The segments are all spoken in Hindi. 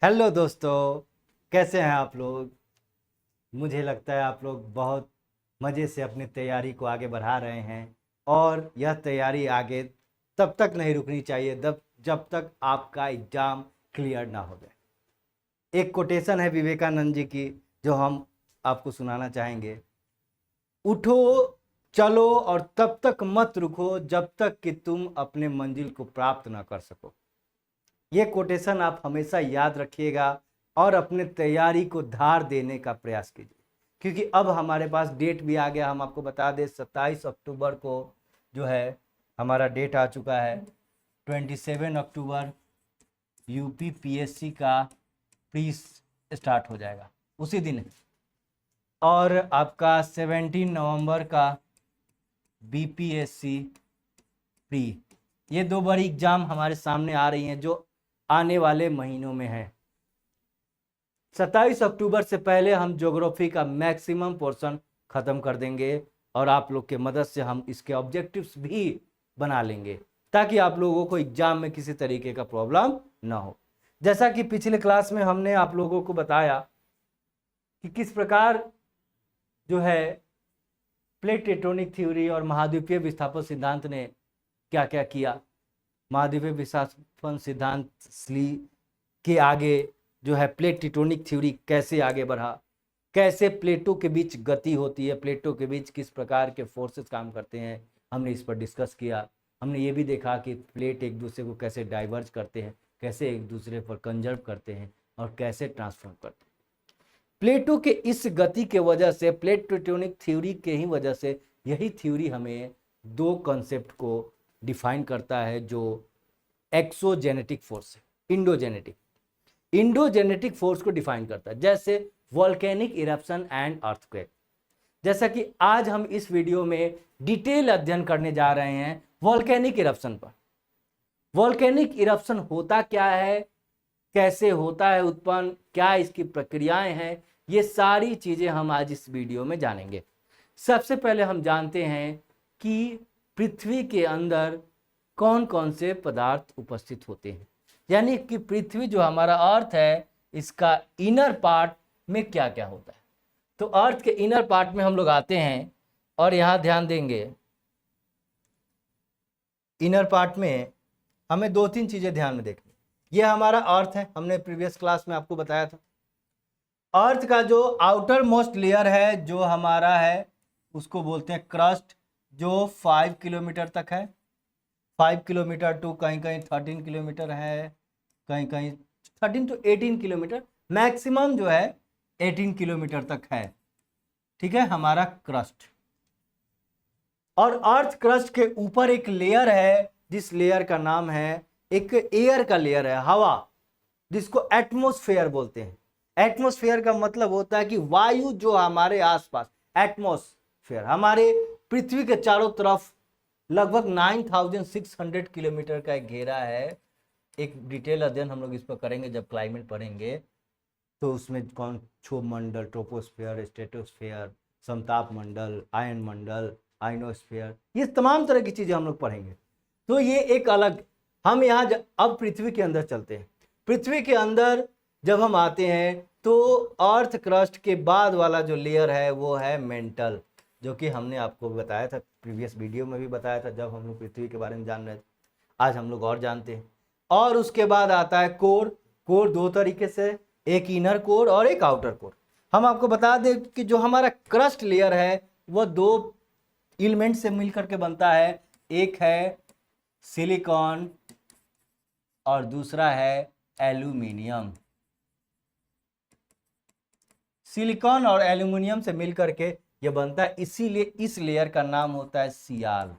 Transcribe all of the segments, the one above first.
हेलो दोस्तों, कैसे हैं आप लोग। मुझे लगता है आप लोग बहुत मज़े से अपनी तैयारी को आगे बढ़ा रहे हैं और यह तैयारी आगे तब तक नहीं रुकनी चाहिए जब तक आपका एग्ज़ाम क्लियर ना हो जाए। एक कोटेशन है विवेकानंद जी की जो हम आपको सुनाना चाहेंगे। उठो, चलो और तब तक मत रुको जब तक कि तुम अपने मंजिल को प्राप्त ना कर सको। ये कोटेशन आप हमेशा याद रखिएगा और अपने तैयारी को धार देने का प्रयास कीजिए, क्योंकि अब हमारे पास डेट भी आ गया। हम आपको बता दें 27 अक्टूबर को जो है हमारा डेट आ चुका है। 27 अक्टूबर यूपी पीएससी का प्री स्टार्ट हो जाएगा उसी दिन, और आपका 17 नवंबर का बीपीएससी प्री। ये दो बड़ी एग्जाम हमारे सामने आ रही हैं जो आने वाले महीनों में है। 27 अक्टूबर से पहले हम ज्योग्राफी का मैक्सिमम पोर्शन खत्म कर देंगे और आप लोग के मदद से हम इसके ऑब्जेक्टिव्स भी बना लेंगे ताकि आप लोगों को एग्जाम में किसी तरीके का प्रॉब्लम ना हो। जैसा कि पिछले क्लास में हमने आप लोगों को बताया कि किस प्रकार जो है प्लेट टेक्टोनिक थ्योरी और महाद्वीपीय विस्थापन सिद्धांत ने क्या क्या किया। महाद्वीपीय विस्थापन सिद्धांत स्ली के आगे जो है प्लेट टेक्टोनिक थ्योरी कैसे आगे बढ़ा, कैसे प्लेटों के बीच गति होती है, प्लेटों के बीच किस प्रकार के फोर्सेस काम करते हैं, हमने इस पर डिस्कस किया। हमने ये भी देखा कि प्लेट एक दूसरे को कैसे डाइवर्ज करते हैं, कैसे एक दूसरे पर कंजर्व करते हैं और कैसे ट्रांसफॉर्म करते हैं। प्लेटों के इस गति के वजह से, प्लेट टेक्टोनिक थ्योरी के ही वजह से, यही थ्योरी हमें दो कॉन्सेप्ट को डिफाइन करता है जो एक्सोजेनेटिक फोर्स है, इंडोजेनेटिक फोर्स को डिफाइन करता है, जैसे वोल्केनिक इरप्शन एंड अर्थक्वेक। जैसा कि आज हम इस वीडियो में डिटेल अध्ययन करने जा रहे हैं वोल्केनिक इरप्शन पर। वोल्केनिक इरप्शन होता क्या है, कैसे होता है उत्पन्न, क्या इसकी प्रक्रियाएं हैं, ये सारी चीजें हम आज इस वीडियो में जानेंगे। सबसे पहले हम जानते हैं कि पृथ्वी के अंदर कौन कौन से पदार्थ उपस्थित होते हैं, यानी कि पृथ्वी जो हमारा अर्थ है इसका इनर पार्ट में क्या क्या होता है। तो अर्थ के इनर पार्ट में हम लोग आते हैं और यहां ध्यान देंगे, इनर पार्ट में हमें दो तीन चीजें ध्यान में देखनी। ये हमारा अर्थ है, हमने प्रीवियस क्लास में आपको बताया था। अर्थ का जो आउटर मोस्ट लेयर है जो हमारा है उसको बोलते हैं क्रस्ट, जो 5 किलोमीटर तक है। 5 किलोमीटर टू कहीं कहीं 13 किलोमीटर है, कहीं कहीं 13 टू 18 किलोमीटर, मैक्सिमम जो है 18 किलोमीटर तक है। ठीक है, हमारा क्रस्ट। और अर्थ क्रस्ट के ऊपर एक लेयर है जिस लेयर का नाम है, एक एयर का लेयर है, हवा, जिसको एटमॉस्फेयर बोलते हैं। एटमॉस्फेयर का मतलब होता है कि वायु जो हमारे आसपास, एटमॉस्फेयर हमारे पृथ्वी के चारों तरफ लगभग 9600 किलोमीटर का एक घेरा है। एक डिटेल अध्ययन हम लोग इस पर करेंगे जब क्लाइमेट पढ़ेंगे, तो उसमें कौन क्षोभ मंडल, ट्रोपोस्फेयर, स्ट्रेटोस्फेयर, समताप मंडल, आयन मंडल, आइनोस्फेयर, ये तमाम तरह की चीजें हम लोग पढ़ेंगे। तो ये एक अलग, हम यहाँ अब पृथ्वी के अंदर चलते हैं। पृथ्वी के अंदर जब हम आते हैं तो अर्थ क्रस्ट के बाद वाला जो लेयर है वो है मेंटल, जो कि हमने आपको बताया था, प्रीवियस वीडियो में भी बताया था जब हम लोग पृथ्वी के बारे में जान रहे थे। आज हम लोग और जानते हैं। और उसके बाद आता है कोर। कोर दो तरीके से, एक इनर कोर और एक आउटर कोर। हम आपको बता दें कि जो हमारा क्रस्ट लेयर है वह दो एलिमेंट से मिलकर के बनता है, एक है सिलिकॉन और दूसरा है एल्यूमिनियम। सिलिकॉन और एल्यूमिनियम से मिलकर के यह बनता है, इसीलिए इस लेयर का नाम होता है सियाल।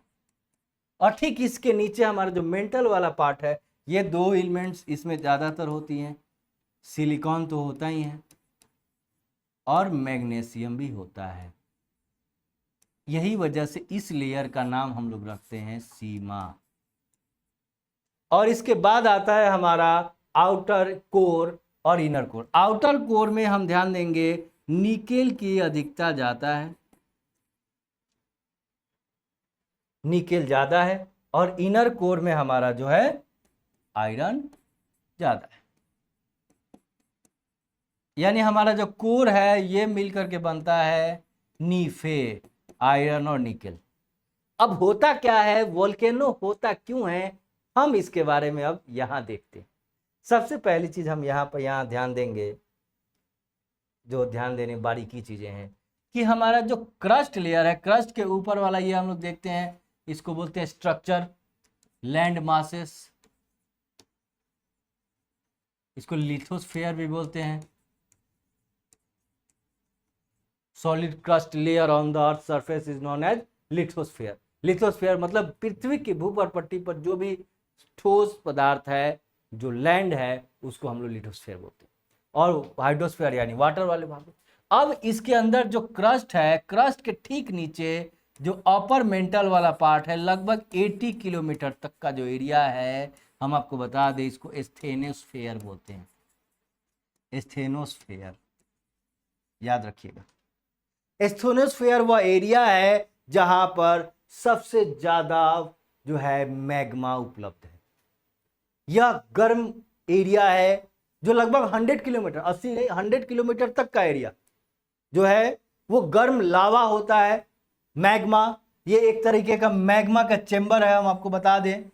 और ठीक इसके नीचे हमारा जो मेंटल वाला पार्ट है, ये दो एलिमेंट्स इसमें ज्यादातर होती हैं। सिलिकॉन तो होता ही है और मैग्नीशियम भी होता है। यही वजह से इस लेयर का नाम हम लोग रखते हैं सीमा। और इसके बाद आता है हमारा आउटर कोर और इनर कोर। आउटर कोर में हम ध्यान देंगे निकेल की अधिकता ज्यादा है, निकेल ज्यादा है, और इनर कोर में हमारा जो है आयरन ज्यादा है। यानी हमारा जो कोर है ये मिल करके बनता है नीफे, आयरन और निकेल। अब होता क्या है, वोल्केनो होता क्यों है, हम इसके बारे में अब यहां देखते हैं। सबसे पहली चीज हम यहाँ ध्यान देंगे, जो ध्यान देने बारीकी चीजें हैं, कि हमारा जो क्रस्ट लेयर है, क्रस्ट के ऊपर वाला ये हम लोग देखते हैं, इसको बोलते हैं स्ट्रक्चर, लैंड मासेस, इसको लिथोस्फेयर भी बोलते हैं। Solid crust layer on the earth surface is known as lithosphere. Lithosphere मतलब पृथ्वी की भूपर पट्टी पर जो भी ठोस पदार्थ है, जो लैंड है, उसको हम लोग लिथोस्फेयर बोलते हैं। और हाइड्रोस्फेयर यानी वाटर वाले भाग। अब इसके अंदर जो क्रस्ट है, क्रस्ट के ठीक नीचे जो अपर मेंटल वाला पार्ट है, लगभग 80 किलोमीटर तक का जो एरिया है, हम आपको बता दें इसको स्टेनोस्फेयर बोलते हैं। स्टेनोस्फेयर याद रखिएगा। स्टेनोस्फेयर वह एरिया है जहां पर सबसे ज्यादा जो है मैग्मा उपलब्ध है। यह गर्म एरिया है जो लगभग 100 किलोमीटर, 80 नहीं 100 किलोमीटर तक का एरिया जो है वो गर्म लावा होता है, मैग्मा। ये एक तरीके का मैग्मा का चेंबर है, हम आपको बता दें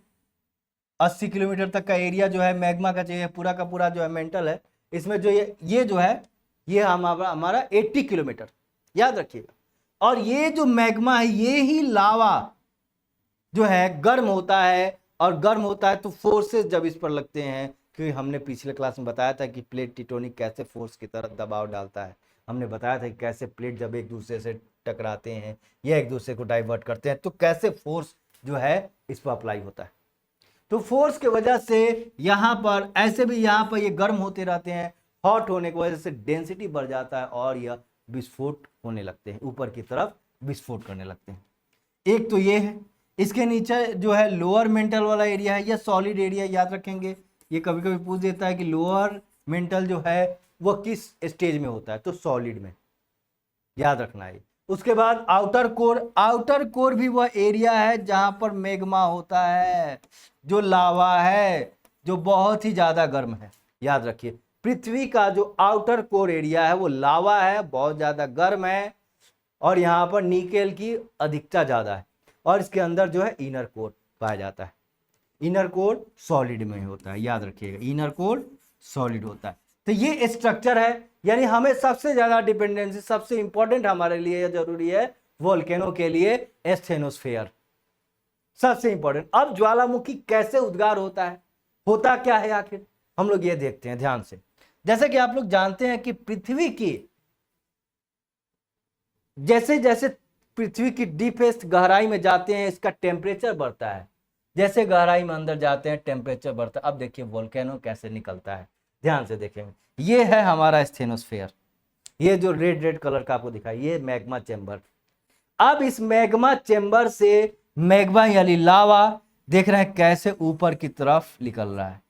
80 किलोमीटर तक का एरिया जो है मैग्मा का चाहिए, पूरा का पूरा जो है मेंटल है। इसमें जो ये जो है ये हमारा 80 किलोमीटर, याद रखिएगा। और ये जो मैग्मा है ये ही लावा जो है गर्म होता है, और गर्म होता है तो फोर्सेस जब इस पर लगते हैं, क्योंकि हमने पिछले क्लास में बताया था कि प्लेट टेक्टोनिक कैसे फोर्स की तरफ दबाव डालता है। हमने बताया था कि कैसे प्लेट जब एक दूसरे से टकराते हैं या एक दूसरे को डाइवर्ट करते हैं तो कैसे फोर्स जो है इस पर अप्लाई होता है। तो फोर्स की वजह से यहाँ पर ऐसे भी यहाँ पर ये गर्म होते रहते हैं, हॉट होने की वजह से डेंसिटी बढ़ जाता है और यह विस्फोट होने लगते हैं, ऊपर की तरफ विस्फोट करने लगते हैं। एक तो ये है। इसके नीचे जो है लोअर मेंटल वाला एरिया है, यह सॉलिड एरिया, याद रखेंगे। ये कभी कभी पूछ देता है कि लोअर मेंटल जो है वह किस स्टेज में होता है, तो सॉलिड में, याद रखना है। उसके बाद आउटर कोर, आउटर कोर भी वह एरिया है जहां पर मैग्मा होता है, जो लावा है, जो बहुत ही ज्यादा गर्म है। याद रखिए पृथ्वी का जो आउटर कोर एरिया है वो लावा है, बहुत ज्यादा गर्म है, और यहाँ पर निकेल की अधिकता ज्यादा है। और इसके अंदर जो है इनर कोर पाया जाता है। इनर कोर सॉलिड में होता है, याद रखिएगा इनर कोर सॉलिड होता है। तो ये स्ट्रक्चर है, यानी हमें सबसे ज्यादा डिपेंडेंसी, सबसे इंपॉर्टेंट हमारे लिए जरूरी है वोल्केनो के लिए स्टेनोस्फेयर, सबसे इंपॉर्टेंट। अब ज्वालामुखी कैसे उद्गार होता है, होता क्या है आखिर, हम लोग ये देखते हैं ध्यान से। जैसे कि आप लोग जानते हैं कि पृथ्वी की जैसे जैसे पृथ्वी की डीपेस्ट गहराई में जाते हैं इसका टेम्परेचर बढ़ता है, जैसे गहराई में अंदर जाते हैं टेम्परेचर बढ़ता है। अब देखिए वोल्केनो कैसे निकलता है, ध्यान से देखेंगे। ये है हमारा स्टेनोस्फेयर, ये जो रेड रेड कलर का आपको दिखाई, ये मैग्मा चेंबर। अब इस मैग्मा चेंबर से मैग्मा यानी लावा देख रहे हैं कैसे ऊपर की तरफ निकल रहा है।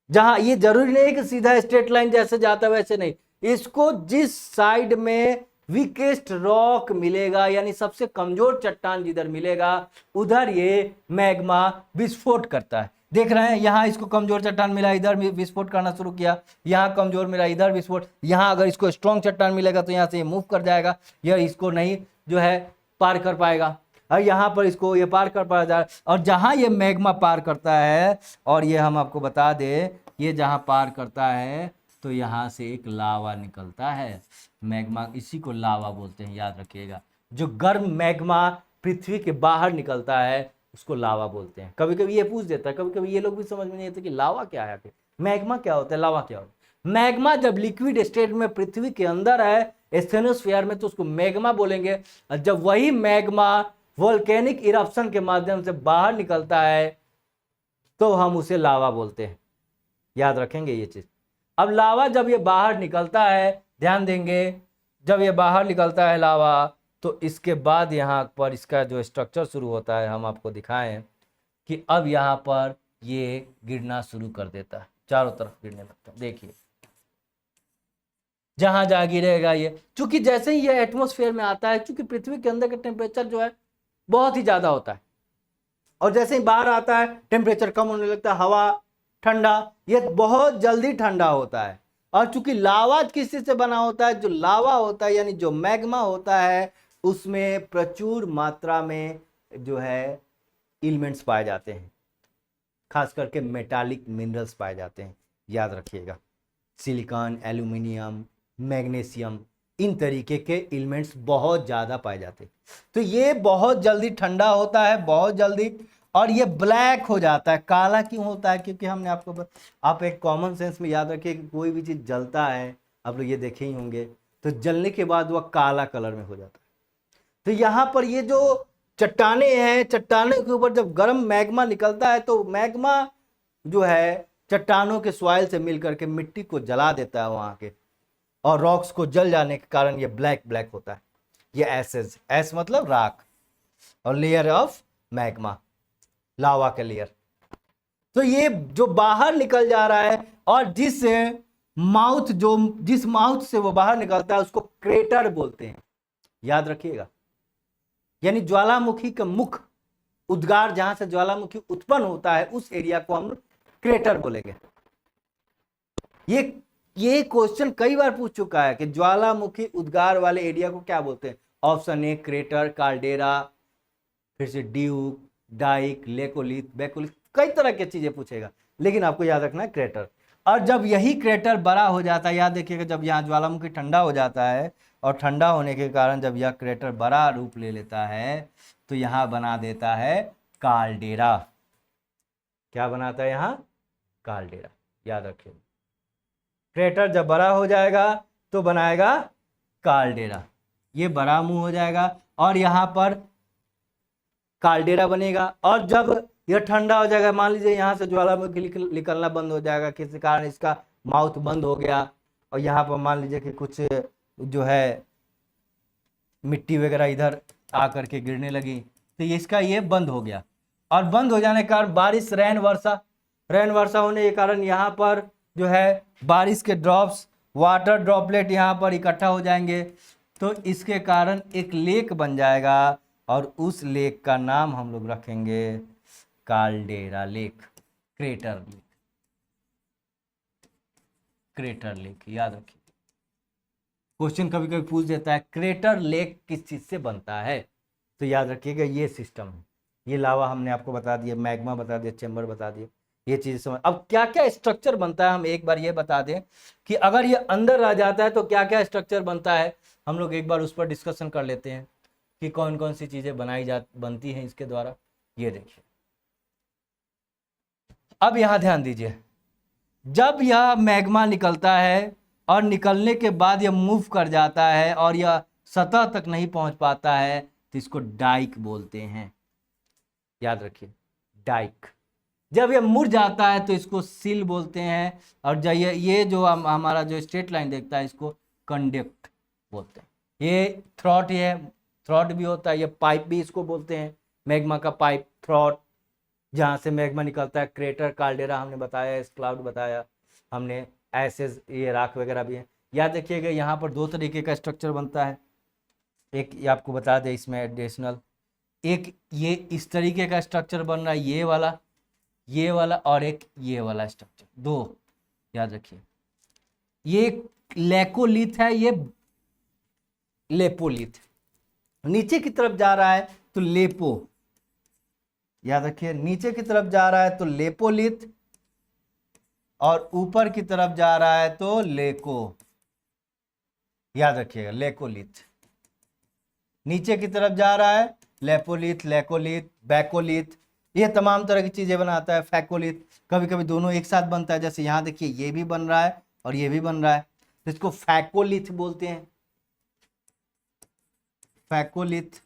जहां ये जरूरी नहीं कि सीधा स्ट्रेट लाइन जैसे जाता है वैसे नहीं, इसको जिस साइड में वीकेस्ट रॉक मिलेगा, यानी सबसे कमजोर चट्टान जिधर मिलेगा उधर ये मैग्मा विस्फोट करता है। देख रहे हैं यहाँ इसको कमजोर चट्टान मिला, इधर विस्फोट करना शुरू किया, यहाँ कमजोर मिला, इधर विस्फोट। यहाँ अगर इसको स्ट्रॉन्ग चट्टान मिलेगा तो यहाँ से ये मूव कर जाएगा, यह इसको नहीं जो है पार कर पाएगा, और यहाँ पर इसको ये पार कर पाएगा। और जहाँ ये मैग्मा पार करता है, और ये हम आपको बता दें, ये जहाँ पार करता है तो यहाँ से एक लावा निकलता है, मैग्मा, इसी को लावा बोलते हैं, याद रखिएगा। जो गर्म मैग्मा पृथ्वी के बाहर निकलता है उसको लावा बोलते हैं। कभी कभी ये पूछ देता है, कभी कभी ये लोग भी समझ में नहीं आता कि लावा क्या है, मैग्मा क्या होता है, लावा क्या होता है। मैग्मा जब लिक्विड स्टेट में पृथ्वी के अंदर है स्टेनोस्फीयर में तो उसको मैग्मा बोलेंगे, और जब वही मैग्मा वोल्केनिक इरप्शन के माध्यम से बाहर निकलता है तो हम उसे लावा बोलते हैं, याद रखेंगे ये चीज। अब लावा जब ये बाहर निकलता है, ध्यान देंगे, जब ये बाहर निकलता है लावा, तो इसके बाद यहाँ पर इसका जो स्ट्रक्चर शुरू होता है, हम आपको दिखाएं कि अब यहाँ पर ये गिरना शुरू कर देता है, चारों तरफ गिरने लगता है। देखिए जहां जहां गिरेगा ये, चूंकि जैसे ही ये एटमॉस्फेयर में आता है, चूंकि पृथ्वी के अंदर का टेम्परेचर जो है बहुत ही ज्यादा होता है, और जैसे ही बाहर आता है टेम्परेचर कम होने लगता है, हवा ठंडा, ये बहुत जल्दी ठंडा होता है। और चूंकि लावा किस चीज से बना होता है, जो लावा होता है यानी जो मैग्मा होता है उसमें प्रचुर मात्रा में जो है एलिमेंट्स पाए जाते हैं, खास करके मेटालिक मिनरल्स पाए जाते हैं, याद रखिएगा। सिलिकॉन, एल्यूमिनियम, मैग्नीशियम, इन तरीके के एलिमेंट्स बहुत ज़्यादा पाए जाते हैं। तो ये बहुत जल्दी ठंडा होता है, बहुत जल्दी, और ये ब्लैक हो जाता है। काला क्यों होता है? क्योंकि हमने आप एक कॉमन सेंस में याद रखिए कि कोई भी चीज़ जलता है, आप लोग ये देखे ही होंगे, तो जलने के बाद वह काला कलर में हो जाता है। तो यहाँ पर ये जो चट्टाने हैं, चट्टाने के ऊपर जब गर्म मैग्मा निकलता है तो मैग्मा जो है चट्टानों के सॉइल से मिलकर के मिट्टी को जला देता है वहां के, और रॉक्स को जल जाने के कारण ये ब्लैक ब्लैक होता है। ये एसेज, एस मतलब राख, और लेयर ऑफ मैग्मा, लावा का लेयर। तो ये जो बाहर निकल जा रहा है, और जिस माउथ से वो बाहर निकलता है उसको क्रेटर बोलते हैं, याद रखिएगा। यानी ज्वालामुखी का मुख, उद्गार जहां से ज्वालामुखी उत्पन्न होता है उस एरिया को हम क्रेटर बोलेंगे। ये क्वेश्चन कई बार पूछ चुका है कि ज्वालामुखी उद्गार वाले एरिया को क्या बोलते हैं। ऑप्शन ए क्रेटर, कार्डेरा, फिर से ड्यूक, डाइक, लेकोलिथ, बेकोलिथ, कई तरह की चीजें पूछेगा, लेकिन आपको याद रखना है क्रेटर। और जब यही क्रेटर बड़ा हो जाता है, याद देखिएगा, जब यहाँ ज्वालामुखी ठंडा हो जाता है और ठंडा होने के कारण जब यह क्रेटर बड़ा रूप ले लेता है तो यहाँ बना देता है काल्डेरा। क्या बनाता है यहाँ? काल्डेरा, याद रखिए। क्रेटर जब बड़ा हो जाएगा तो बनाएगा काल्डेरा, ये बड़ा मुंह हो जाएगा और यहाँ पर काल्डेरा बनेगा। और जब यह ठंडा हो जाएगा, मान लीजिए यहाँ से ज्वालामुखी निकलना बंद हो जाएगा, किसी कारण इसका माउथ बंद हो गया, और यहाँ पर मान लीजिए कि कुछ जो है मिट्टी वगैरह इधर आकर के गिरने लगी, तो इसका ये बंद हो गया। और बंद हो जाने के कारण बारिश, रैन वर्षा होने के कारण यहाँ पर जो है बारिश के ड्रॉप्स, वाटर ड्रॉपलेट यहाँ पर इकट्ठा हो जाएंगे, तो इसके कारण एक लेक बन जाएगा, और उस लेक का नाम हम लोग रखेंगे काल्डेरा लेक, क्रेटर लेक, याद रखिए। क्वेश्चन कभी कभी पूछ देता है क्रेटर लेक किस चीज से बनता है, तो याद रखिएगा ये सिस्टम है। ये लावा हमने आपको बता दिया, मैग्मा बता दिया, चैम्बर बता दिया, ये चीज समझ। अब क्या क्या स्ट्रक्चर बनता है हम एक बार ये बता दें कि अगर ये अंदर आ जाता है तो क्या क्या स्ट्रक्चर बनता है, हम लोग एक बार उस पर डिस्कशन कर लेते हैं कि कौन कौन सी चीजें बनती हैं इसके द्वारा। ये देखिए, अब यहां ध्यान दीजिए, जब यह मैग्मा निकलता है और निकलने के बाद यह मूव कर जाता है और यह सतह तक नहीं पहुंच पाता है तो इसको डाइक बोलते हैं, याद रखिए, डाइक। जब यह मुड़ जाता है तो इसको सिल बोलते हैं, और जब ये जो हमारा जो स्ट्रेट लाइन देखता है इसको कंडक्ट बोलते हैं। ये थ्रॉट भी होता है, ये पाइप भी इसको बोलते हैं, मैग्मा का पाइप, थ्रॉट, जहाँ से मैग्मा निकलता है। क्रेटर, काल्डेरा हमने बताया, क्लाउड बताया हमने, एसेज, ये राख वगैरह भी है। याद रखिएगा यहाँ पर दो तरीके का स्ट्रक्चर बनता है, एक ये आपको बता दें इसमें एडिशनल, एक ये इस तरीके का स्ट्रक्चर बन रहा है, ये वाला और एक ये वाला स्ट्रक्चर, दो याद रखिए। ये लेकोलिथ है, ये लेपोलिथ। नीचे की तरफ जा रहा है तो लेपो, याद रखिए, नीचे की तरफ जा रहा है तो लेपोलिथ, और ऊपर की तरफ जा रहा है तो लेको, याद रखिएगा, लेकोलिथ। नीचे की तरफ जा रहा है लेपोलिथ, लेकोलिथ, बैकोलिथ, ये तमाम तरह की चीजें बनाता है। फैकोलिथ, कभी कभी दोनों एक साथ बनता है, जैसे यहाँ देखिए ये भी बन रहा है और ये भी बन रहा है, तो इसको फैकोलिथ बोलते हैं, फैकोलिथ।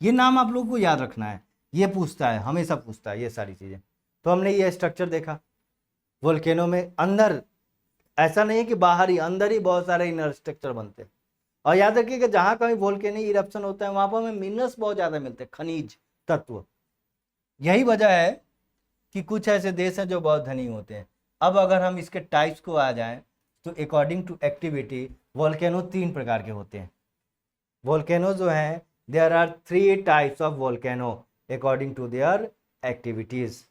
ये नाम आप लोगों को याद रखना है, ये पूछता है, हमेशा पूछता है ये सारी चीजें। तो हमने ये स्ट्रक्चर देखा वोल्केनो में, अंदर ऐसा नहीं है कि बाहर ही, अंदर ही बहुत सारे इनर स्ट्रक्चर बनते हैं। और याद रखिए कि जहां कहीं वोल्केनिक इरप्शन होता है वहां पर हमें मिनरल्स बहुत ज्यादा मिलते हैं, खनिज तत्व। यही वजह है कि कुछ ऐसे देश हैं जो बहुत धनी होते हैं। अब अगर हम इसके टाइप्स को आ जाएं तो अकॉर्डिंग टू एक्टिविटी वोल्केनो 3 प्रकार के होते हैं। वोल्केनो जो हैं, there are 3 types of volcano according to their activities.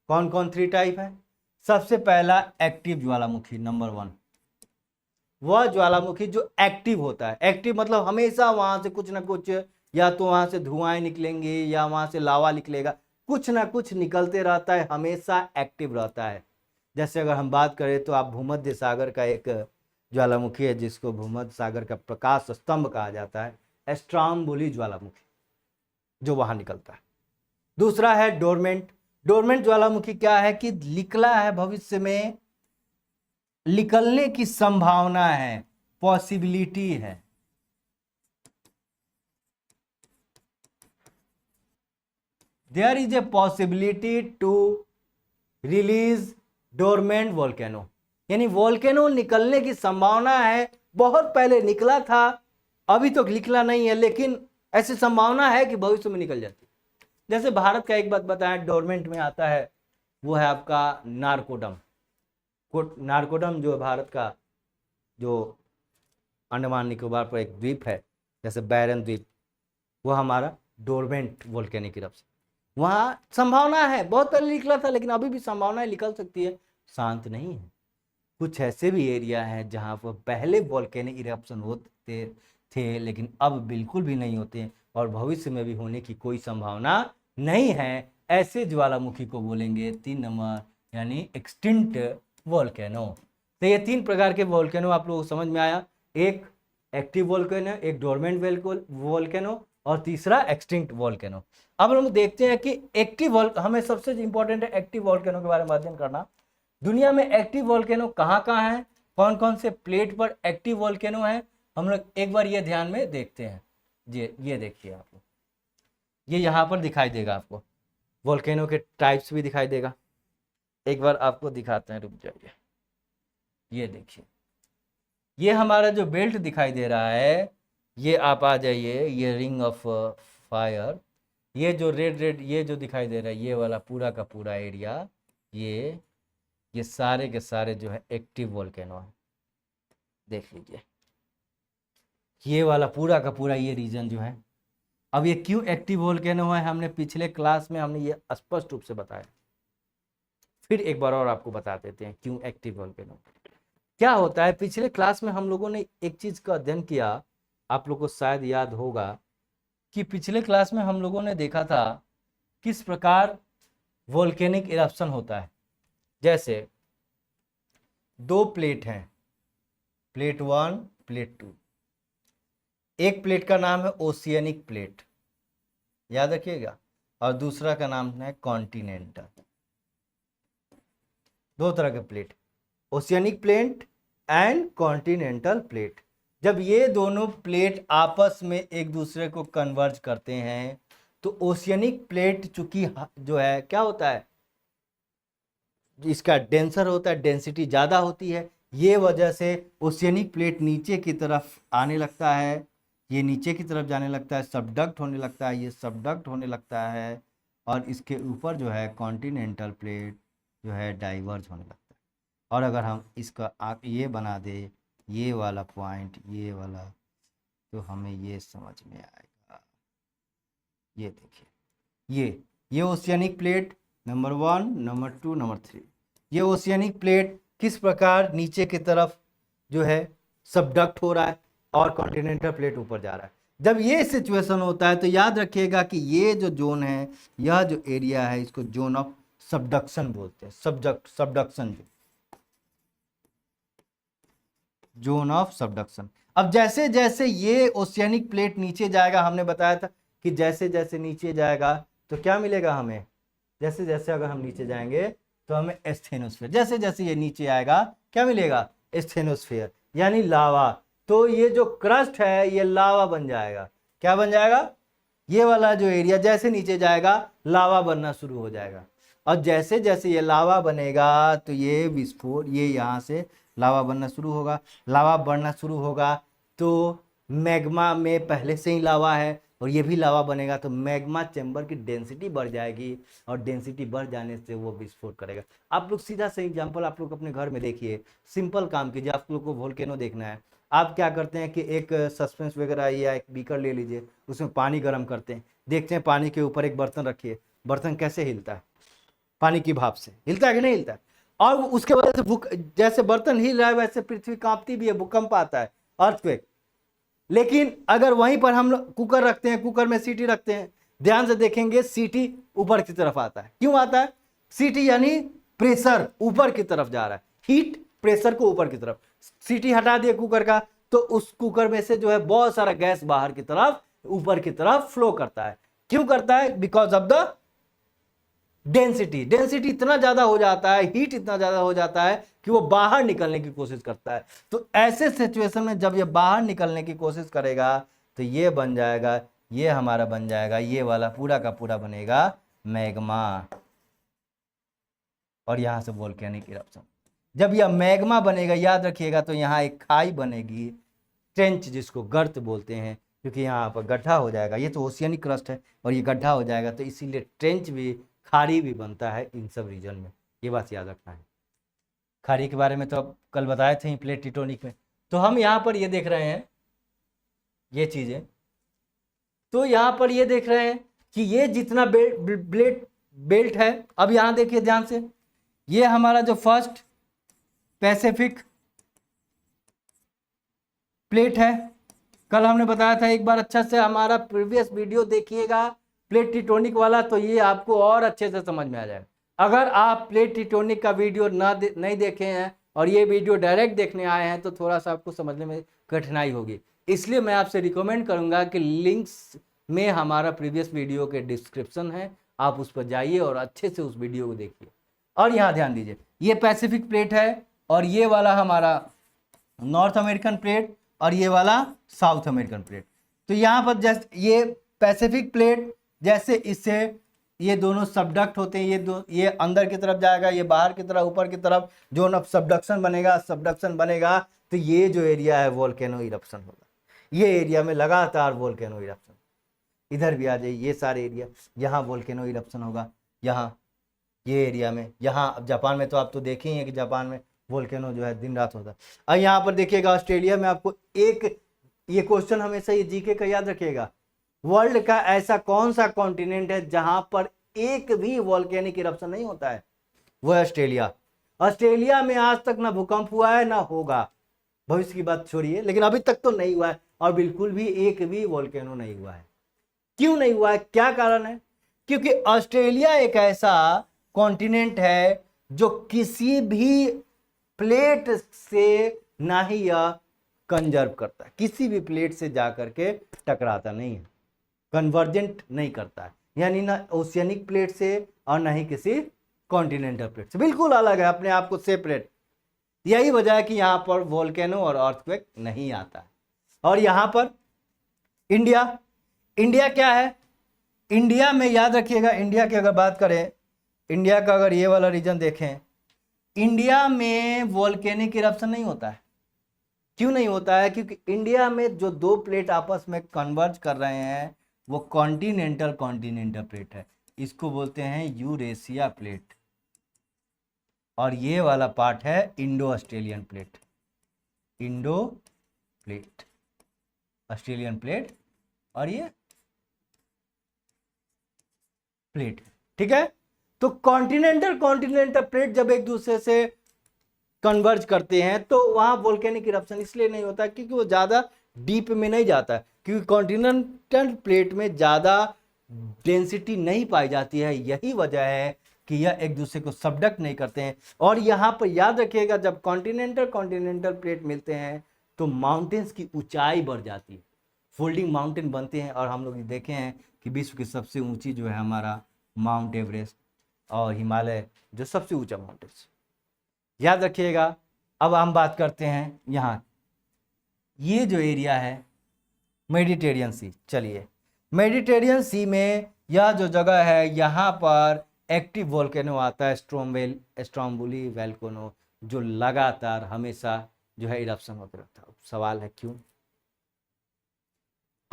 कौन कौन 3 टाइप है? सबसे पहला एक्टिव ज्वालामुखी नंबर 1, वह ज्वालामुखी जो एक्टिव होता है। एक्टिव मतलब हमेशा वहां से कुछ ना कुछ, या तो वहां से धुआं निकलेंगे या वहां से लावा निकलेगा, कुछ ना कुछ निकलते रहता है, हमेशा एक्टिव रहता है। जैसे अगर हम बात करें तो आप भूमध्य सागर का एक ज्वालामुखी है जिसको भूमध्य सागर का प्रकाश स्तंभ कहा जाता है, स्ट्राम्बोली ज्वालामुखी, जो वहां निकलता है। दूसरा है डोरमेंट। डोरमेंट ज्वालामुखी क्या है कि निकला है, भविष्य में निकलने की संभावना है, पॉसिबिलिटी है। There is a possibility to release dormant volcano, यानी वोल्केनो निकलने की संभावना है। बहुत पहले निकला था, अभी तो निकला नहीं है, लेकिन ऐसी संभावना है कि भविष्य में निकल जाती है। जैसे भारत का एक बात बताया डोरमेंट में आता है, वो है आपका नारकोडम। नारकोडम जो भारत का जो अंडमान निकोबार पर एक द्वीप है, जैसे बैरन द्वीप, वो हमारा डोरमेंट वोल्केनिक इरप्शन, वहाँ संभावना है। बहुत पहले निकला था लेकिन अभी भी संभावना निकल सकती है, शांत नहीं है। कुछ ऐसे भी एरिया हैं जहाँ पर पहले वोल्केनिक इरप्शन होते थे लेकिन अब बिल्कुल भी नहीं होते और भविष्य में भी होने की कोई संभावना नहीं है। ऐसे ज्वालामुखी को बोलेंगे 3 नंबर, यानी एक्सटिंक्ट वोल्केनो। तो ये 3 प्रकार के वोल्केनो आप लोगों को समझ में आया, एक एक्टिव वोल्केनो, एक डोरमेंट वोल्केनो और तीसरा एक्सटिंक्ट वोल्केनो। अब हम देखते हैं कि एक्टिव हमें सबसे इंपॉर्टेंट है एक्टिव वोल्केनो के बारे में अध्ययन करना। दुनिया में एक्टिव वोल्केनो कहाँ कहाँ है, कौन कौन से प्लेट पर एक्टिव वोल्केनो है, हम लोग एक बार ये ध्यान में देखते हैं। ये देखिए आप लोग, ये यहाँ पर दिखाई देगा आपको, वोल्केनो के टाइप्स भी दिखाई देगा। एक बार आपको दिखाते हैं, रुक जाइए। ये देखिए, ये हमारा जो बेल्ट दिखाई दे रहा है, ये आप आ जाइए, ये रिंग ऑफ फायर, ये जो रेड ये जो दिखाई दे रहा है, ये वाला पूरा का पूरा एरिया, ये सारे के सारे जो है एक्टिव वोल्केनो है। देख लीजिए, ये वाला पूरा का पूरा ये रीजन जो है। अब ये क्यों एक्टिव वोल्केनो है, हमने पिछले क्लास में हमने ये स्पष्ट रूप से बताया, फिर एक बार और आपको बता देते हैं क्यों एक्टिव वोल्केनो। क्या होता है, पिछले क्लास में हम लोगों ने एक चीज का अध्ययन किया, आप लोगों को शायद याद होगा कि पिछले क्लास में हम लोगों ने देखा था किस प्रकार वोल्केनिक इरप्शन होता है। जैसे 2 प्लेट हैं, प्लेट 1, प्लेट 2। एक प्लेट का नाम है ओशियनिक प्लेट, याद रखिएगा, और दूसरा का नाम है कॉन्टिनेंटल। 2 तरह के plate, oceanic plate and continental plate. जब ये दोनों प्लेट आपस में एक दूसरे को कन्वर्ज करते हैं तो ओशियनिक प्लेट चूंकि जो है क्या होता है, इसका डेंसर होता है, डेंसिटी ज़्यादा होती है, ये वजह से ओशियनिक प्लेट नीचे की तरफ आने लगता है, ये नीचे की तरफ जाने लगता है, सबडक्ट होने लगता है, ये सबडक्ट होने लगता है, और इसके ऊपर जो है कॉन्टिनेंटल प्लेट जो है डाइवर्ज होने लगता है। और अगर हम इसका आप ये बना दे, ये वाला पॉइंट, ये वाला, तो हमें ये समझ में आएगा। ये देखिए, ये oceanic plate number 1, number 2, number 3। ये ओशियनिक प्लेट किस प्रकार नीचे की तरफ जो है सबडक्ट हो रहा है और कॉन्टिनेंटल प्लेट ऊपर जा रहा है। जब ये सिचुएशन होता है तो याद रखिएगा कि ये जो जोन है, यह जो एरिया है, इसको जोन ऑफ सबडक्शन बोलते हैं। Subduction, zone of subduction. अब जैसे जैसे ये ओशियनिक प्लेट नीचे जाएगा, हमने बताया था कि जैसे जैसे नीचे जाएगा तो क्या मिलेगा हमें, जैसे जैसे अगर हम नीचे जाएंगे तो हमें एस्थेनोस्फीयर, जैसे जैसे ये नीचे आएगा क्या मिलेगा, एस्थेनोस्फीयर यानी लावा। तो ये जो क्रस्ट है ये लावा बन जाएगा। क्या बन जाएगा, ये वाला जो एरिया जैसे नीचे जाएगा लावा बनना शुरू हो जाएगा, और जैसे जैसे ये लावा बनेगा तो ये विस्फोट, ये यहाँ से लावा बनना शुरू होगा। लावा बढ़ना शुरू होगा तो मैग्मा में पहले से ही लावा है और ये भी लावा बनेगा, तो मैग्मा चैम्बर की डेंसिटी बढ़ जाएगी और डेंसिटी बढ़ जाने से वो विस्फोट करेगा। आप लोग सीधा से एग्जांपल आप लोग अपने घर में देखिए, सिंपल काम कीजिए। आप लोग को वोल्केनो देखना है, आप क्या करते हैं कि एक सस्पेंस वगैरह या एक बीकर ले लीजिए, उसमें पानी गर्म करते हैं, देखते हैं पानी के ऊपर एक बर्तन रखिए, बर्तन कैसे हिलता है, पानी की भाप से हिलता है कि नहीं हिलता है। और उसके वजह से जैसे बर्तन हिल रहा है वैसे पृथ्वी कांपती भी है, भूकंप आता है, अर्थक्वेक। लेकिन अगर वहीं पर हम कुकर रखते हैं, कुकर में सीटी रखते हैं, ध्यान से देखेंगे सीटी ऊपर की तरफ आता है। क्यों आता है? सीटी यानी प्रेशर ऊपर की तरफ जा रहा है, हीट प्रेशर को ऊपर की तरफ। सीटी हटा दिए कुकर का तो उस कुकर में से जो है बहुत सारा गैस बाहर की तरफ, ऊपर की तरफ फ्लो करता है। क्यों करता है? Because of the density. Density इतना ज्यादा हो जाता है, हीट इतना ज्यादा हो जाता है कि वो बाहर निकलने की कोशिश करता है। तो ऐसे सिचुएशन में जब ये बाहर निकलने की कोशिश करेगा तो ये बन जाएगा, ये हमारा बन जाएगा, ये वाला पूरा का पूरा बनेगा मैग्मा, और यहां से वोल्केनिक इरप्शन। जब यह मैग्मा बनेगा, याद रखिएगा, तो यहाँ एक खाई बनेगी, ट्रेंच जिसको गर्त बोलते हैं, क्योंकि यहाँ पर गड्ढा हो जाएगा। ये तो ओशियनिक क्रस्ट है और ये गड्ढा हो जाएगा, तो इसीलिए ट्रेंच भी, खाड़ी भी बनता है इन सब रीजन में। ये बात याद रखना है। खाड़ी के बारे में तो अब कल बताए थे प्लेट टेक्टोनिक में। तो हम यहाँ पर ये देख रहे हैं ये चीज़ें, तो यहाँ पर ये देख रहे हैं कि ये जितना बेल्ट है, अब यहाँ देखिए ध्यान से, ये हमारा जो फर्स्ट पैसिफिक प्लेट है, कल हमने बताया था, एक बार अच्छा से हमारा प्रीवियस वीडियो देखिएगा प्लेट टेक्टोनिक वाला, तो ये आपको और अच्छे से समझ में आ जाएगा। अगर आप प्लेट टेक्टोनिक का वीडियो नहीं देखे हैं और ये वीडियो डायरेक्ट देखने आए हैं तो थोड़ा सा आपको समझने में कठिनाई होगी। इसलिए मैं आपसे रिकमेंड करूंगा कि लिंक्स में हमारा प्रीवियस वीडियो के डिस्क्रिप्शन है, आप उस पर जाइए और अच्छे से उस वीडियो को देखिए। और यहाँ ध्यान दीजिए, ये पैसिफिक प्लेट है और ये वाला हमारा नॉर्थ अमेरिकन प्लेट और ये वाला साउथ अमेरिकन प्लेट। तो यहाँ पर जैसे ये पैसिफिक प्लेट, जैसे इससे ये दोनों सबडक्ट होते हैं, ये अंदर की तरफ जाएगा, ये बाहर की तरफ, ऊपर की तरफ जो ना सबडक्शन बनेगा, तो ये जो एरिया है वोल्केनो इरप्शन होगा। ये एरिया में लगातार वोल्केनो इरप्शन। इधर भी आ जाइए, ये सारे एरिया, यहाँ वोल्केनो इरप्शन होगा, यहाँ ये एरिया में, यहाँ जापान में तो आप तो देखे ही हैं कि जापान में वोल्केनो जो है दिन रात होता है। और यहाँ पर देखिएगा ऑस्ट्रेलिया में, आपको एक ये क्वेश्चन हमेशा ये जीके का याद रखिएगा, वर्ल्ड का ऐसा कौन सा कॉन्टिनेंट है जहां पर एक भी वोल्केनिक इरप्शन नहीं होता है? वो है ऑस्ट्रेलिया। ऑस्ट्रेलिया में आज तक ना भूकंप हुआ है ना होगा, भविष्य की बात छोड़िए, लेकिन अभी तक तो नहीं हुआ है और बिल्कुल भी एक भी वोल्केनो नहीं हुआ है। क्यों नहीं हुआ है? क्या कारण है? क्योंकि ऑस्ट्रेलिया एक ऐसा कॉन्टिनेंट है जो किसी भी प्लेट से ना ही यह कंजर्व करता है, किसी भी प्लेट से जाकर के टकराता नहीं है, कन्वर्जेंट नहीं करता है, यानी ना ओशियनिक प्लेट से और ना ही किसी कॉन्टिनेंटल प्लेट से, बिल्कुल अलग है, अपने आप को सेपरेट। यही वजह है कि यहाँ पर वोल्केनो और अर्थक्वेक नहीं आता है। और यहाँ पर इंडिया क्या है? इंडिया में याद रखिएगा, इंडिया की अगर बात करें, इंडिया का अगर ये वाला रीजन देखें, इंडिया में वोल्केनिक इरप्शन नहीं होता है। क्यों नहीं होता है? क्योंकि इंडिया में जो दो प्लेट आपस में कन्वर्ज कर रहे हैं वो कॉन्टिनेंटल प्लेट है, इसको बोलते हैं यूरेशिया प्लेट, और ये वाला पार्ट है Indo Australian plate, Australian plate, और ये प्लेट, ठीक है। तो कॉन्टिनेंटल प्लेट जब एक दूसरे से कन्वर्ज करते हैं तो वहां वोल्केनिक इरप्शन इसलिए नहीं होता क्योंकि वो ज्यादा डीप में नहीं जाता है, क्योंकि कॉन्टिनेंटल प्लेट में ज्यादा डेंसिटी नहीं पाई जाती है। यही वजह है कि यह एक दूसरे को सबडक्ट नहीं करते हैं। और यहाँ पर याद रखिएगा, जब कॉन्टिनेंटल प्लेट मिलते हैं तो माउंटेन्स की ऊंचाई बढ़ जाती है, फोल्डिंग माउंटेन बनते हैं। और हम लोग देखे हैं कि विश्व की सबसे ऊंची जो है हमारा माउंट एवरेस्ट और हिमालय जो सबसे ऊंचा माउंटेन्स, याद रखिएगा। अब हम बात करते हैं यहाँ, ये जो एरिया है मेडिटेरियन सी। चलिए, मेडिटेरियन सी में यह जो जगह है यहाँ पर एक्टिव वोल्केनो आता है, स्ट्रोम्बोली वोल्केनो, जो लगातार हमेशा जो है इरप्शन होते रहता है। सवाल है क्यों?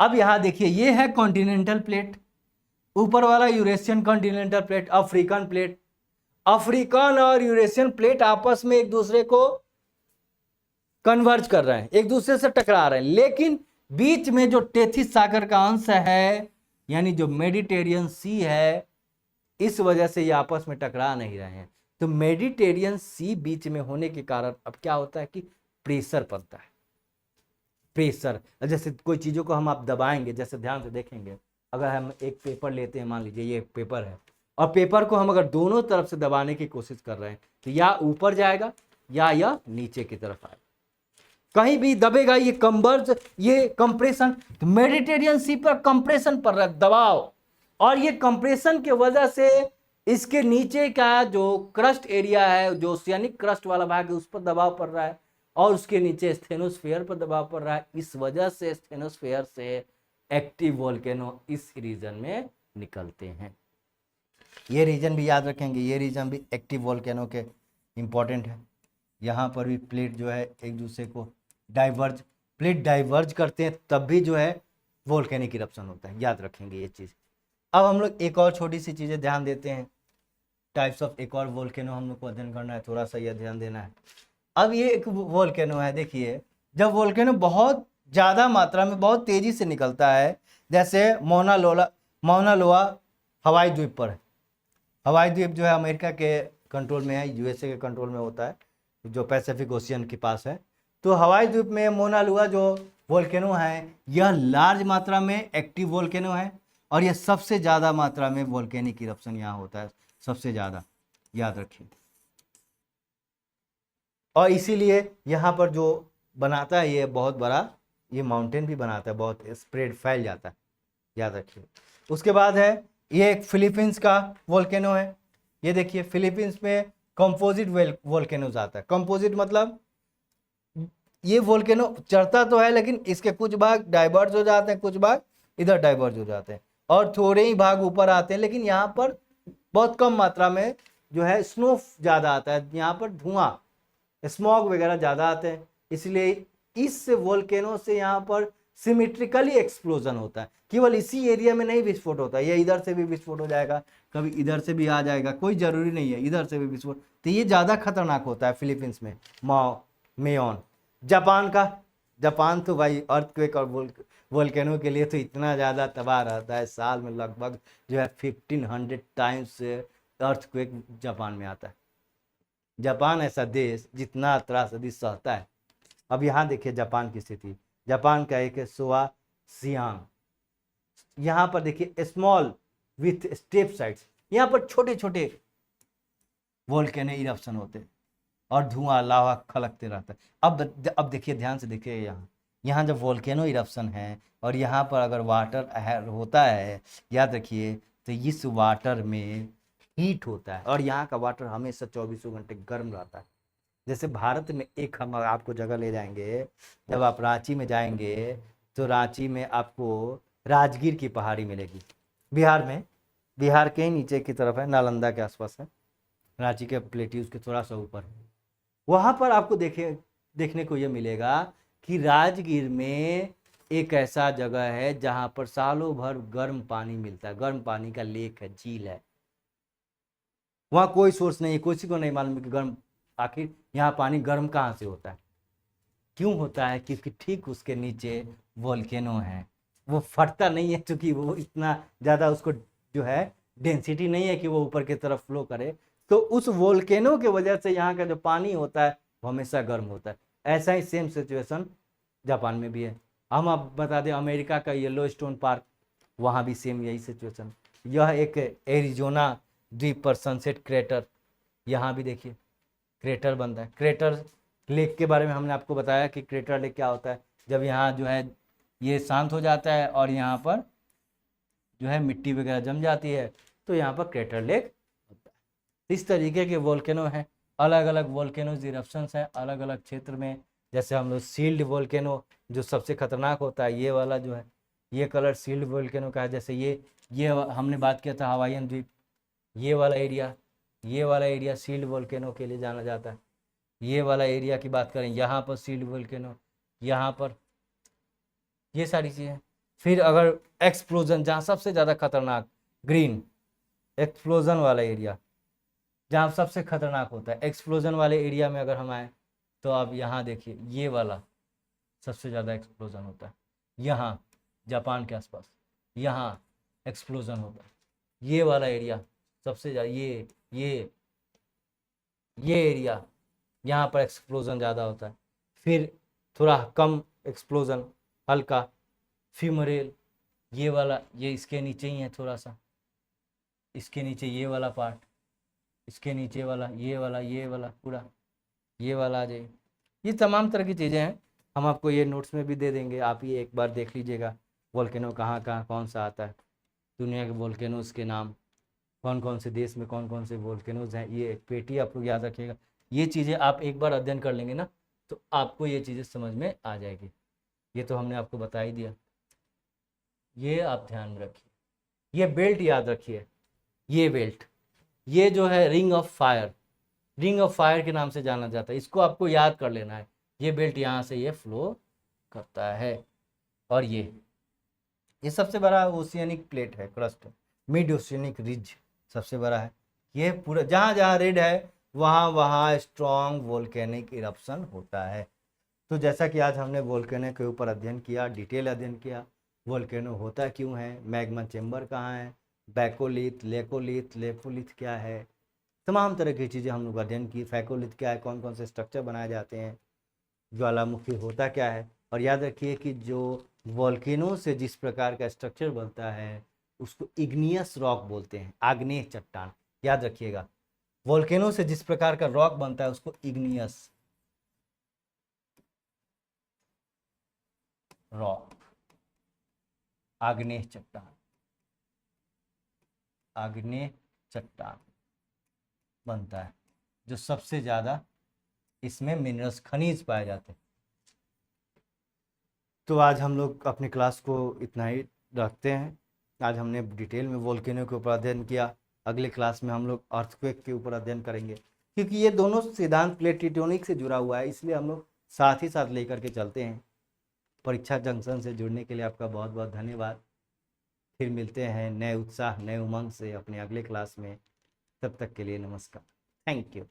अब यहाँ देखिए, ये है कॉन्टिनेंटल प्लेट, ऊपर वाला Eurasian continental plate, African plate. African और यूरेशियन प्लेट आपस में एक दूसरे को कन्वर्ज कर रहे हैं, एक दूसरे से टकरा रहे हैं, लेकिन बीच में जो टेथिस सागर का अंश है, यानी जो मेडिटेरियन सी है, इस वजह से ये आपस में टकरा नहीं रहे हैं। तो मेडिटेरियन सी बीच में होने के कारण अब क्या होता है कि प्रेशर बनता है, प्रेशर। जैसे कोई चीज़ों को हम आप दबाएंगे, जैसे ध्यान से देखेंगे, अगर हम एक पेपर लेते हैं, मान लीजिए ये एक पेपर है, और पेपर को हम अगर दोनों तरफ से दबाने की कोशिश कर रहे हैं तो या ऊपर जाएगा या यह नीचे की तरफ आएगा, कहीं भी दबेगा, ये कंबर्ज, ये कंप्रेशन। तो मेडिटेरियन सी पर कंप्रेशन पड़ रहा है, दबाव, और ये कंप्रेशन की वजह से इसके नीचे का जो क्रस्ट एरिया है, जो ओशियानिक क्रस्ट वाला भाग है, उस पर दबाव पड़ रहा है, और उसके नीचे स्टेनोस्फेयर पर दबाव पड़ रहा है। इस वजह से स्टेनोस्फेयर से एक्टिव वोल्केनो इस रीजन में निकलते हैं। ये रीजन भी याद रखेंगे, ये रीजन भी एक्टिव वोल्केनो के इंपॉर्टेंट है। यहाँ पर भी प्लेट जो है एक दूसरे को डाइवर्ज, प्लेट डाइवर्ज करते हैं, तब भी जो है वोल्केनिक इरप्शन होता है, याद रखेंगे ये चीज़। अब हम लोग एक और छोटी सी चीज़ें ध्यान देते हैं, टाइप्स ऑफ एक और वोल्केनो हम लोग को अध्ययन करना है, थोड़ा सा यह ध्यान देना है। अब ये एक वोल्केनो है, देखिए जब वोल्केनो बहुत ज़्यादा मात्रा में बहुत तेज़ी से निकलता है, जैसे मौना लोआ हवाई द्वीप पर है। हवाई द्वीप जो है अमेरिका के कंट्रोल में है, यूएसए के कंट्रोल में होता है, जो पैसिफिक ओशियन के पास है। तो हवाई द्वीप में मौना लोआ जो वोल्केनो है, यह लार्ज मात्रा में एक्टिव वोल्केनो है, और यह सबसे ज़्यादा मात्रा में वोल्केनिक इरप्शन यहाँ होता है, सबसे ज़्यादा, याद रखिए। और इसीलिए यहाँ पर जो बनाता है ये बहुत बड़ा, ये माउंटेन भी बनाता है, बहुत स्प्रेड फैल जाता है, याद रखिए। उसके बाद है ये एक फिलीपींस का वोल्केनो है, ये देखिए फिलीपींस में कंपोजिट वोल्केनोज आता है। कंपोजिट मतलब ये वोल्केनो चढ़ता तो है, लेकिन इसके कुछ भाग डाइवर्ज हो जाते हैं, कुछ भाग इधर डाइवर्ज हो जाते हैं, और थोड़े ही भाग ऊपर आते हैं। लेकिन यहाँ पर बहुत कम मात्रा में जो है स्नो ज़्यादा आता है, यहाँ पर धुआं, स्मॉग वगैरह ज़्यादा आते हैं, इसलिए इस वोल्केनो से यहाँ पर सिमेट्रिकली एक्सप्लोजन होता है। केवल इसी एरिया में नहीं विस्फोट होता है, ये इधर से भी विस्फोट हो जाएगा, कभी इधर से भी आ जाएगा, कोई ज़रूरी नहीं है इधर से भी विस्फोट। तो ये ज़्यादा खतरनाक होता है फिलीपींस में, मेयोन। जापान तो भाई अर्थक्वेक और वोल्केनो के लिए तो इतना ज़्यादा तबाह रहता है, साल में लगभग जो है 1500 टाइम्स अर्थक्वेक जापान में आता है। जापान ऐसा देश जितना त्रासदी सहता है। अब यहाँ देखिए जापान की स्थिति, जापान का एक सोआ सियांग, यहाँ पर देखिए स्मॉल विथ स्टेप साइड्स, यहाँ पर छोटे छोटे वोल्केनो इरप्शन होते हैं और धुआं लावा खलकते रहता है। अब देखिए ध्यान से देखिए, यहाँ जब वोल्केनो इरप्शन है और यहाँ पर अगर वाटर होता है, याद रखिए, तो इस वाटर में हीट होता है, और यहाँ का वाटर हमेशा 24 घंटे गर्म रहता है। जैसे भारत में एक हम आपको जगह ले जाएंगे, जब आप रांची में जाएंगे तो रांची में आपको राजगीर की पहाड़ी मिलेगी, बिहार में, बिहार के ही नीचे की तरफ है, नालंदा के आसपास है, रांची के प्लेट्यूज के थोड़ा सा ऊपर। वहाँ पर आपको देखने को ये मिलेगा कि राजगीर में एक ऐसा जगह है जहाँ पर सालों भर गर्म पानी मिलता है, गर्म पानी का लेक है, झील है। वहाँ कोई सोर्स नहीं है, किसी को नहीं मालूम कि गर्म, आखिर यहाँ पानी गर्म कहाँ से होता है, क्यों होता है, क्योंकि ठीक उसके नीचे वोल्केनो है। वो फटता नहीं है क्योंकि वो इतना ज़्यादा उसको जो है डेंसिटी नहीं है कि वो ऊपर की तरफ फ्लो करे, तो उस वोल्केनो के वजह से यहाँ का जो पानी होता है वो हमेशा गर्म होता है। ऐसा ही सेम सिचुएशन जापान में भी है। हम अब बता दें अमेरिका का येलो स्टोन पार्क, वहाँ भी सेम यही सिचुएशन। यह एक एरिजोना द्वीप पर सनसेट क्रेटर, यहाँ भी देखिए क्रेटर बनता है। क्रेटर लेक के बारे में हमने आपको बताया कि क्रेटर लेक क्या होता है, जब यहाँ जो है ये शांत हो जाता है और यहाँ पर जो है मिट्टी वगैरह जम जाती है, तो यहाँ पर क्रेटर लेक होता है। इस तरीके के वोल्केनो हैं, अलग अलग वोल्केनोज इरप्शंस हैं अलग अलग क्षेत्र में। जैसे हम लोग सील्ड वोल्केनो जो सबसे खतरनाक होता है, ये वाला जो है ये कलर सील्ड वोल्केनो का है। जैसे ये हमने बात किया था हवाईयन द्वीप, ये वाला एरिया सील्ड वोल्केनो के लिए जाना जाता है। ये वाला एरिया की बात करें, यहाँ पर सील्ड वोल्केनो, यहाँ पर ये सारी चीज़ें। फिर अगर एक्सप्लोजन, जहाँ सबसे ज़्यादा खतरनाक ग्रीन एक्सप्लोजन वाला एरिया, जहाँ सबसे खतरनाक होता है, एक्सप्लोजन वाले एरिया में अगर हम आए तो आप यहाँ देखिए, ये वाला सबसे ज़्यादा एक्सप्लोजन होता है, यहाँ जापान के आसपास यहाँ एक्सप्लोजन होता है। ये वाला एरिया सबसे ज़्यादा, ये ये एरिया, यहाँ पर एक्सप्लोजन ज़्यादा होता है, फिर थोड़ा कम एक्सप्लोजन, हल्का फ्यूमरेल, ये वाला, ये इसके नीचे ही है थोड़ा सा, इसके नीचे ये वाला पार्ट, इसके नीचे वाला, ये वाला पूरा, ये वाला आ जाए। ये तमाम तरह की चीज़ें हैं, हम आपको ये नोट्स में भी दे देंगे, आप ये एक बार देख लीजिएगा। वोल्केनो कहाँ कहाँ कौन सा आता है, दुनिया के वोल्केनोज के नाम, कौन कौन से देश में कौन कौन से वोल्केनोज हैं, ये एक पेटी आप लोग याद रखिएगा। ये चीज़ें आप एक बार अध्ययन कर लेंगे ना, तो आपको ये चीज़ें समझ में आ जाएगी। ये तो हमने आपको बता ही दिया, ये आप ध्यान में रखिए। ये बेल्ट याद रखिए, ये बेल्ट, ये जो है ring of fire, ring of fire के नाम से जाना जाता है, इसको आपको याद कर लेना है। ये बेल्ट यहाँ से ये फ्लो करता है, और ये सबसे बड़ा ओशियनिक प्लेट है, क्रस्ट, मिड ओशियनिक रिज सबसे बड़ा है। ये पूरा जहाँ जहाँ रेड है वहाँ वहाँ स्ट्रॉन्ग वोल्केनिक इरप्शन होता है। तो जैसा कि आज हमने वोल्केनो के ऊपर अध्ययन किया, डिटेल अध्ययन किया, वोल्केनो होता क्यों है, मैग्मा चेम्बर कहाँ है, बैकोलिथ, लेकोलिथ, लेपोलिथ क्या है, तमाम तरह की चीज़ें हम लोग अध्ययन की। फैकोलिथ क्या है, कौन कौन से स्ट्रक्चर बनाए जाते हैं, ज्वालामुखी होता क्या है। और याद रखिए कि जो वोल्केनो से जिस प्रकार का स्ट्रक्चर बनता है उसको इग्नियस रॉक बोलते हैं, आग्नेय चट्टान। याद रखिएगा, वोल्केनो से जिस प्रकार का रॉक बनता है उसको इग्नियस रॉक, आग्नेय चट्टान, आग्नेय चट्टान बनता है, जो सबसे ज़्यादा इसमें मिनरल्स, खनिज पाए जाते हैं। तो आज हम लोग अपनी क्लास को इतना ही रखते हैं। आज हमने डिटेल में वोल्केनो के ऊपर अध्ययन किया, अगले क्लास में हम लोग अर्थक्वेक के ऊपर अध्ययन करेंगे, क्योंकि ये दोनों सिद्धांत प्लेट टेक्टोनिक से जुड़ा हुआ है, इसलिए हम लोग साथ ही साथ लेकर के चलते हैं। परीक्षा जंक्शन से जुड़ने के लिए आपका बहुत बहुत धन्यवाद। फिर मिलते हैं नए उत्साह, नए उमंग से अपने अगले क्लास में। तब तक के लिए नमस्कार, थैंक यू।